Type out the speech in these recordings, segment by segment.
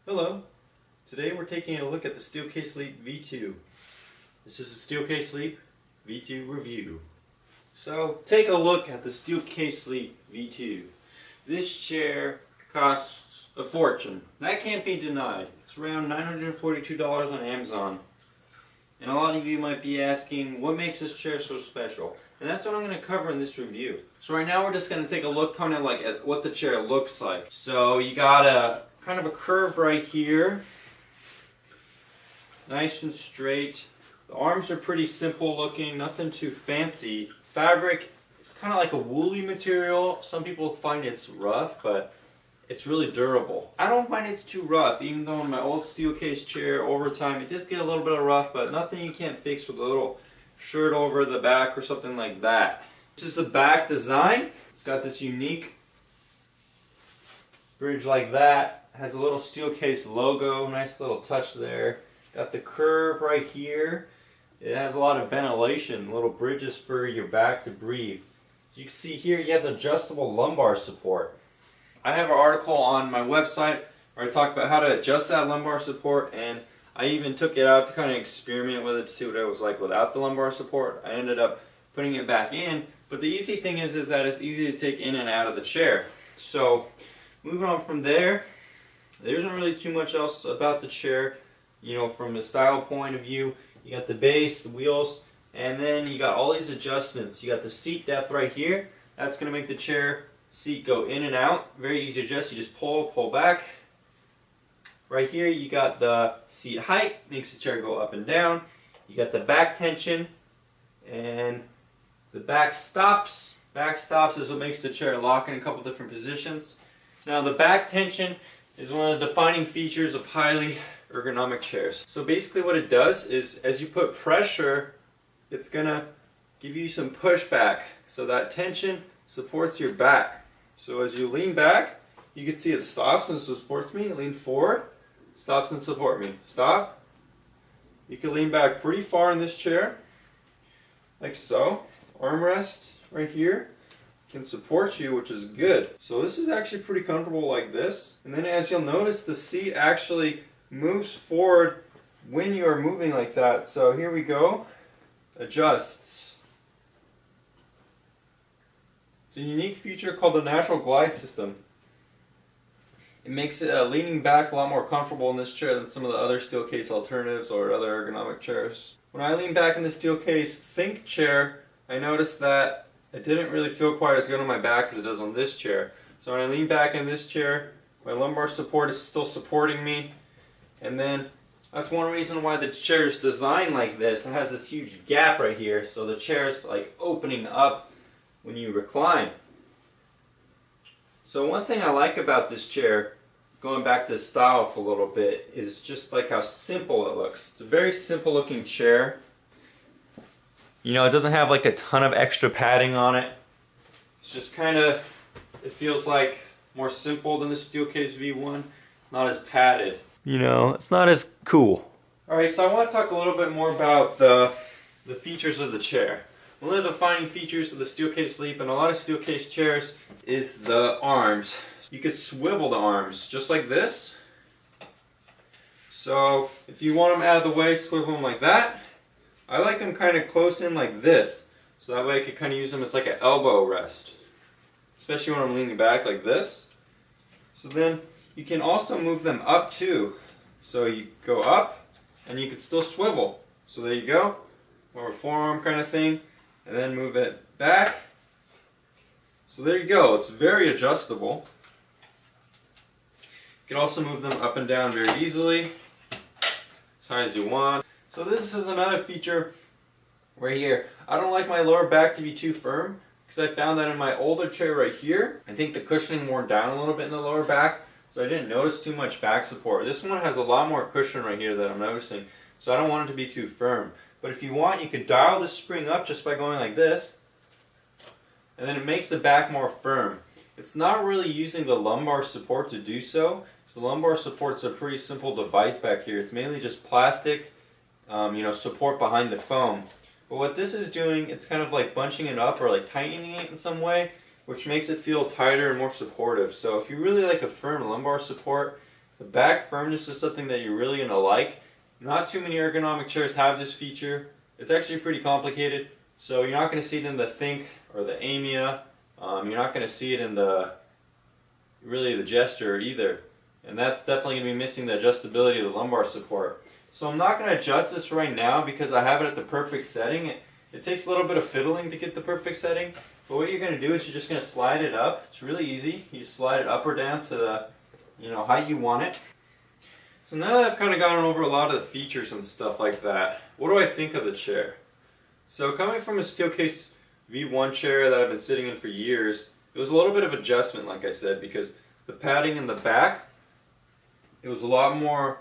Hello. Today we're taking a look at the Steelcase Sleep V2. This is a Steelcase Sleep V2 review. So take a look at the Steelcase Sleep V2. This chair costs a fortune. That can't be denied. It's around $942 on Amazon. And a lot of you might be asking, what makes this chair so special? And that's what I'm going to cover in this review. So right now we're just going to take a look kind of like at what the chair looks like. So you got a kind of a curve right here. Nice and straight. The arms are pretty simple looking, nothing too fancy. Fabric is kind of like a woolly material. Some people find it's rough, but it's really durable. I don't find it's too rough, even though in my old Steelcase chair over time it does get a little bit of rough, but nothing you can't fix with a little shirt over the back or something like that. This is the back design. It's got this unique bridge like that. It has a little Steelcase logo, nice little touch there. Got the curve right here. It has a lot of ventilation, little bridges for your back to breathe. So you can see here you have the adjustable lumbar support. I have an article on my website where I talk about how to adjust that lumbar support, and I even took it out to kind of experiment with it to see what it was like without the lumbar support. I ended up putting it back in, but the easy thing is that it's easy to take in and out of the chair. So moving on from there, there isn't really too much else about the chair. You know, from a style point of view, you got the base, the wheels, and then you got all these adjustments. You got the seat depth right here. That's going to make the chair seat go in and out. Very easy to adjust. You just pull back. Right here you got the seat height, makes the chair go up and down. You got the back tension and the back stops. Back stops is what makes the chair lock in a couple different positions. Now the back tension is one of the defining features of highly ergonomic chairs. So basically what it does is as you put pressure, it's gonna give you some pushback. So that tension supports your back. So as you lean back, you can see it stops and supports me. Lean forward, stops and support me. Stop. You can lean back pretty far in this chair, like so. Armrest right here can support you, which is good. So this is actually pretty comfortable like this. And then as you'll notice, the seat actually moves forward when you are moving like that. So here we go. Adjusts. It's a unique feature called the natural glide system. It makes it leaning back a lot more comfortable in this chair than some of the other Steelcase alternatives or other ergonomic chairs. When I lean back in the Steelcase Think chair, I noticed that it didn't really feel quite as good on my back as it does on this chair. So when I lean back in this chair, my lumbar support is still supporting me. And then that's one reason why the chair is designed like this. It has this huge gap right here, so the chair is like opening up when you recline. So one thing I like about this chair, going back to the style for a little bit, is just like how simple it looks. It's a very simple looking chair. You know, it doesn't have like a ton of extra padding on it. It's just kind of, it feels like more simple than the Steelcase V1. It's not as padded. You know, it's not as cool. Alright, so I want to talk a little bit more about the features of the chair. One of the defining features of the Steelcase Sleep and a lot of Steelcase chairs is the arms. You could swivel the arms just like this. So if you want them out of the way, swivel them like that. I like them kind of close in like this, so that way I could kind of use them as like an elbow rest, especially when I'm leaning back like this. So then you can also move them up too. So you go up and you can still swivel. So there you go, more of a forearm kind of thing, and then move it back. So there you go, it's very adjustable. You can also move them up and down very easily, as high as you want. So this is another feature right here. I don't like my lower back to be too firm because I found that in my older chair right here, I think the cushioning wore down a little bit in the lower back, so I didn't notice too much back support. This one has a lot more cushion right here that I'm noticing, so I don't want it to be too firm. But if you want, you could dial the spring up just by going like this, and then it makes the back more firm. It's not really using the lumbar support to do so. So the lumbar support's a pretty simple device back here. It's mainly just plastic, you know, support behind the foam. But what this is doing, it's kind of like bunching it up or like tightening it in some way, which makes it feel tighter and more supportive. So if you really like a firm lumbar support, The back firmness is something that you're really going to like. Not too many ergonomic chairs have this feature. It's actually pretty complicated, so you're not going to see it in the Think or the Amia. You're not going to see it in the Gesture either. And that's definitely going to be missing the adjustability of the lumbar support. So I'm not going to adjust this right now because I have it at the perfect setting. It takes a little bit of fiddling to get the perfect setting. But what you're going to do is you're just going to slide it up. It's really easy. You just slide it up or down to the height you want it. So now that I've kind of gone over a lot of the features and stuff like that, what do I think of the chair? So coming from a Steelcase V1 chair that I've been sitting in for years, it was a little bit of adjustment, like I said, because the padding in the back, it was a lot more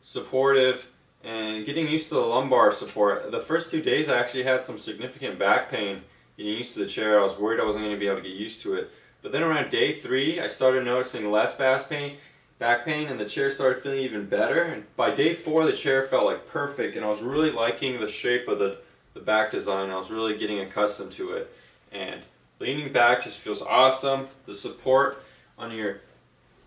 supportive, and getting used to the lumbar support. The first 2 days I actually had some significant back pain getting used to the chair. I was worried I wasn't going to be able to get used to it. But then around day 3 I started noticing less back pain, and the chair started feeling even better. And by day 4 the chair felt like perfect, and I was really liking the shape of the back design. I was really getting accustomed to it, and leaning back just feels awesome. The support on your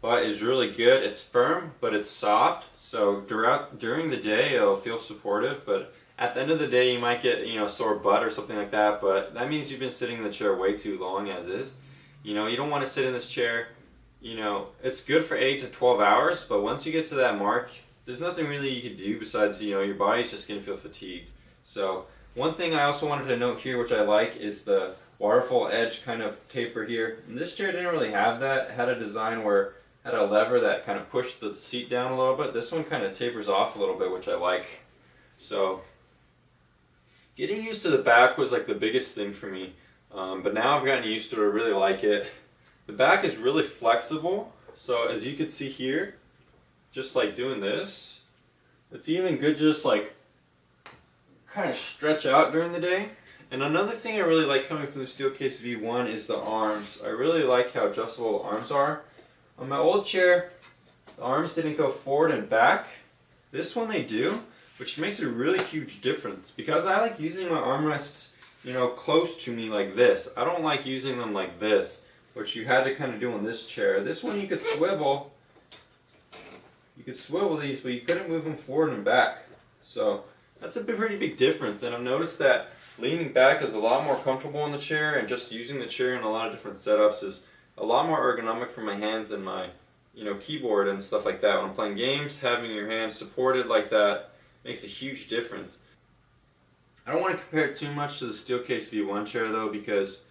butt is really good. It's firm, but it's soft, so during the day it'll feel supportive, but at the end of the day you might get a sore butt or something like that, but that means you've been sitting in the chair way too long as is. You don't want to sit in this chair. It's good for 8 to 12 hours, but once you get to that mark, there's nothing really you can do besides, your body's just going to feel fatigued. So one thing I also wanted to note here, which I like, is the waterfall edge kind of taper here. And this chair didn't really have that. It had a design where it had a lever that kind of pushed the seat down a little bit. This one kind of tapers off a little bit, which I like. So getting used to the back was like the biggest thing for me. But now I've gotten used to it. I really like it. The back is really flexible. So as you can see here, just like doing this, it's even good just like kind of stretch out during the day. And another thing I really like coming from the Steelcase V1 is the arms. I really like how adjustable the arms are. On my old chair, the arms didn't go forward and back. This one they do, which makes a really huge difference, because I like using my armrests, close to me like this. I don't like using them like this, which you had to kind of do on this chair. This one you could swivel. You could swivel these, but you couldn't move them forward and back. So that's a pretty big difference, and I've noticed that leaning back is a lot more comfortable in the chair, and just using the chair in a lot of different setups is a lot more ergonomic for my hands and my keyboard and stuff like that. When I'm playing games, having your hands supported like that makes a huge difference. I don't want to compare it too much to the Steelcase V1 chair though, because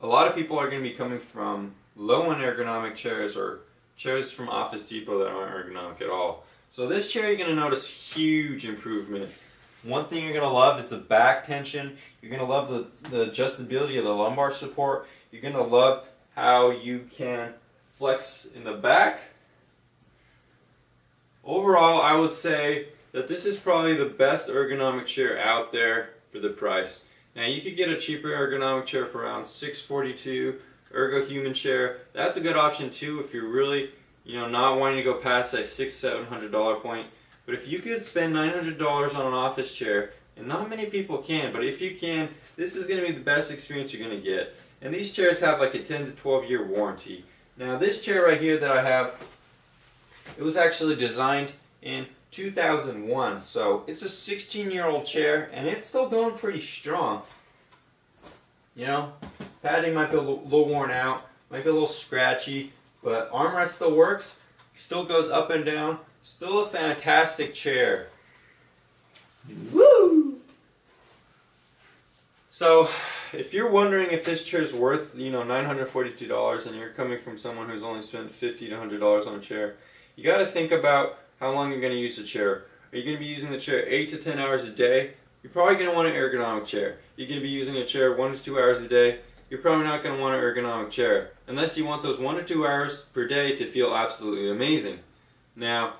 a lot of people are going to be coming from low-end ergonomic chairs or chairs from Office Depot that aren't ergonomic at all. So this chair, you're going to notice huge improvement. One thing you're going to love is the back tension. You're going to love the adjustability of the lumbar support. You're going to love how you can flex in the back. Overall, I would say that this is probably the best ergonomic chair out there for the price. Now you could get a cheaper ergonomic chair for around $642, Ergo Human chair. That's a good option too if you're really not wanting to go past that $600-700 point. But if you could spend $900 on an office chair, and not many people can, but if you can, this is going to be the best experience you're going to get. And these chairs have like a 10 to 12 year warranty. Now this chair right here that I have, it was actually designed in 2001, so it's a 16-year-old chair, and it's still going pretty strong. Padding might be a little worn out, might be a little scratchy, but armrest still works, still goes up and down, still a fantastic chair. Woo! So, if you're wondering if this chair is worth, $942, and you're coming from someone who's only spent $50 to $100 on a chair, you got to think about how long you're going to use the chair. Are you going to be using the chair 8 to 10 hours a day? You're probably going to want an ergonomic chair. You're going to be using a chair 1 to 2 hours a day. You're probably not going to want an ergonomic chair, unless you want those 1 to 2 hours per day to feel absolutely amazing. Now,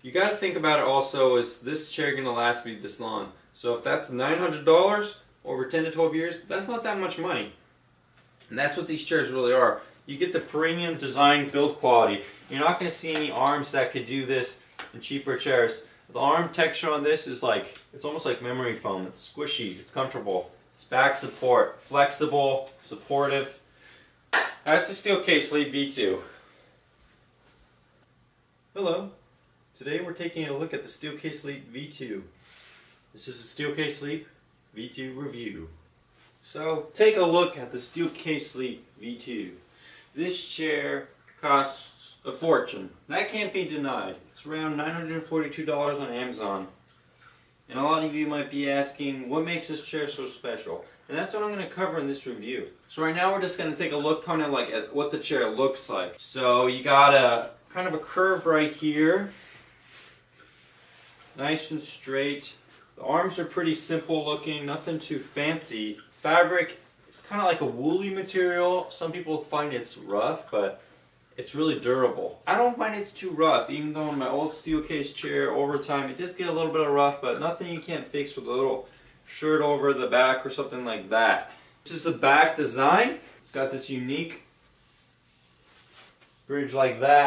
you got to think about it also, is this chair going to last me this long? So if that's $900 over 10 to 12 years, that's not that much money. And that's what these chairs really are. You get the premium design build quality. You're not going to see any arms that could do this in cheaper chairs. The arm texture on this is like, it's almost like memory foam. It's squishy, it's comfortable. It's back support, flexible, supportive. That's the Steelcase Lead V2. Hello. Today we're taking a look at the Steelcase Leap V2. This is a Steelcase Leap V2 review. So take a look at the Steelcase Leap V2. This chair costs a fortune. That can't be denied. It's around $942 on Amazon. And a lot of you might be asking, what makes this chair so special? And that's what I'm going to cover in this review. So right now we're just going to take a look kind of like at what the chair looks like. So you got a kind of a curve right here. Nice and straight. The arms are pretty simple looking, nothing too fancy. Fabric, it's kind of like a woolly material. Some people find it's rough, but it's really durable. I don't find it's too rough, even though in my old Steelcase chair over time it does get a little bit of rough, but nothing you can't fix with a little shirt over the back or something like that. This is the back design. It's got this unique bridge like that.